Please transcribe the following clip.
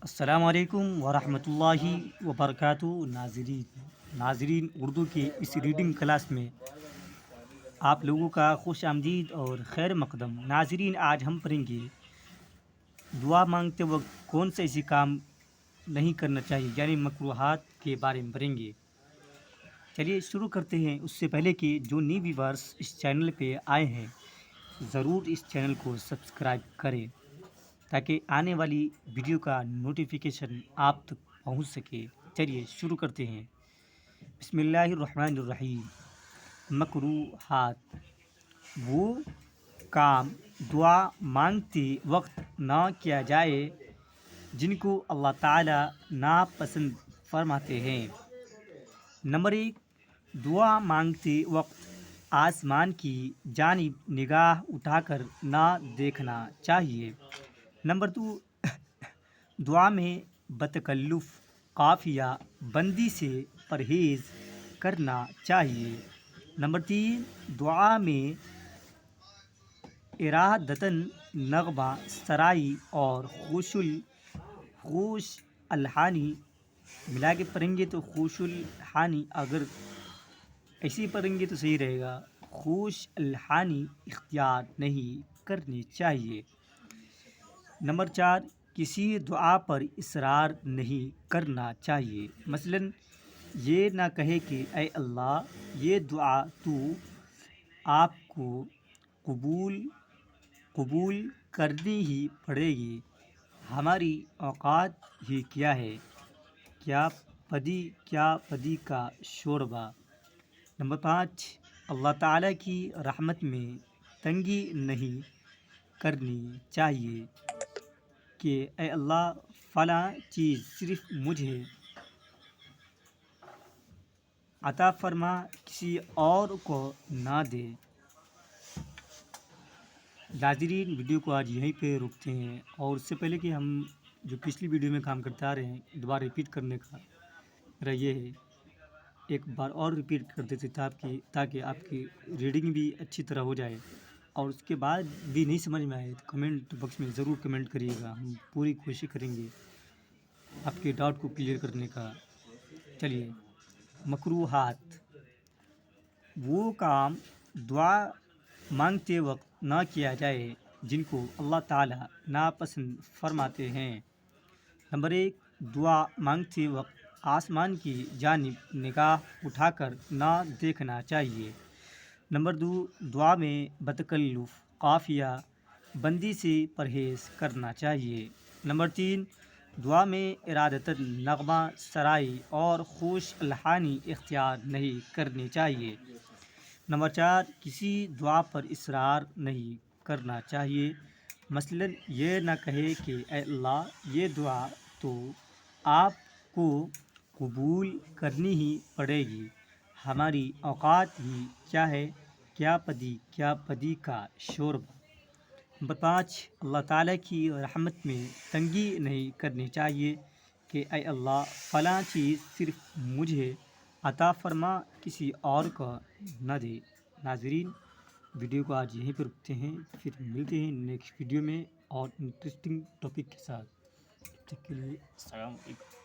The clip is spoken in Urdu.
السلام علیکم ورحمۃ اللہ وبرکاتہ۔ ناظرین اردو کے اس ریڈنگ کلاس میں آپ لوگوں کا خوش آمدید اور خیر مقدم۔ ناظرین، آج ہم پڑھیں گے دعا مانگتے وقت کون سے ایسی کام نہیں کرنا چاہیے، یعنی مکروہات کے بارے میں پڑھیں گے۔ چلیے شروع کرتے ہیں۔ اس سے پہلے کہ جو نیو ویورز اس چینل پہ آئے ہیں ضرور اس چینل کو سبسکرائب کریں تاکہ آنے والی ویڈیو کا نوٹیفیکیشن آپ تک پہنچ سکے۔ چلیے شروع کرتے ہیں۔ بسم اللہ الرحمن الرحیم۔ مکروہات وہ کام دعا مانگتے وقت نہ کیا جائے جن کو اللہ تعالیٰ ناپسند فرماتے ہیں۔ نمبر 1، دعا مانگتے وقت آسمان کی جانب نگاہ اٹھا کر نہ دیکھنا چاہیے۔ نمبر 2، دعا میں بتکلف قافیہ بندی سے پرہیز کرنا چاہیے۔ نمبر 3، دعا میں ارادتاً نغمہ سرائی اور خوش الحانی ملا کے پڑھیں گے تو خوش الحانی، اگر ایسے پڑھیں گے تو صحیح رہے گا، خوش الحانی اختیار نہیں کرنی چاہیے۔ نمبر 4، کسی دعا پر اصرار نہیں کرنا چاہیے۔ مثلاً یہ نہ کہے کہ اے اللہ یہ دعا تو آپ کو قبول کرنی ہی پڑے گی، ہماری اوقات ہی کیا ہے، کیا پدی کا شوربہ۔ نمبر 5، اللہ تعالیٰ کی رحمت میں تنگی نہیں کرنی چاہیے کہ اے اللہ فلاں چیز صرف مجھے عطا فرما، کسی اور کو نہ دے۔ ناظرین ویڈیو کو آج یہیں پہ رکتے ہیں، اور اس سے پہلے کہ ہم جو پچھلی ویڈیو میں کام کرتے آ رہے ہیں دوبارہ ریپیٹ کرنے کا میرا یہ ہے، ایک بار اور ریپیٹ کر دیتے تاکہ آپ کی ریڈنگ بھی اچھی طرح ہو جائے، اور اس کے بعد بھی نہیں سمجھ میں آئے تو کمنٹ باکس میں ضرور کمنٹ کریے گا، ہم پوری کوشش کریں گے آپ کے ڈاؤٹ کو کلیئر کرنے کا۔ چلیے، مکروہات وہ کام دعا مانگتے وقت نہ کیا جائے جن کو اللہ تعالیٰ ناپسند فرماتے ہیں۔ نمبر 1، دعا مانگتے وقت آسمان کی جانب نگاہ اٹھا کر نہ دیکھنا چاہیے۔ نمبر 2، دعا میں بتکلف قافیہ بندی سے پرہیز کرنا چاہیے۔ نمبر 3، دعا میں ارادتاً نغمہ سرائی اور خوش الحانی اختیار نہیں کرنی چاہیے۔ نمبر 4، کسی دعا پر اصرار نہیں کرنا چاہیے۔ مثلاً یہ نہ کہے کہ اے اللہ یہ دعا تو آپ کو قبول کرنی ہی پڑے گی، ہماری اوقات ہی کیا ہے، کیا پدی کا شوربہ۔ نمبر 5، اللہ تعالیٰ کی رحمت میں تنگی نہیں کرنی چاہیے کہ اے اللہ فلاں چیز صرف مجھے عطا فرما، کسی اور کو نہ دے۔ ناظرین ویڈیو کو آج یہیں پہ رکتے ہیں، پھر ملتے ہیں نیکسٹ ویڈیو میں اور انٹرسٹنگ ٹاپک کے ساتھ۔ تب تک کے لیے السلام علیکم۔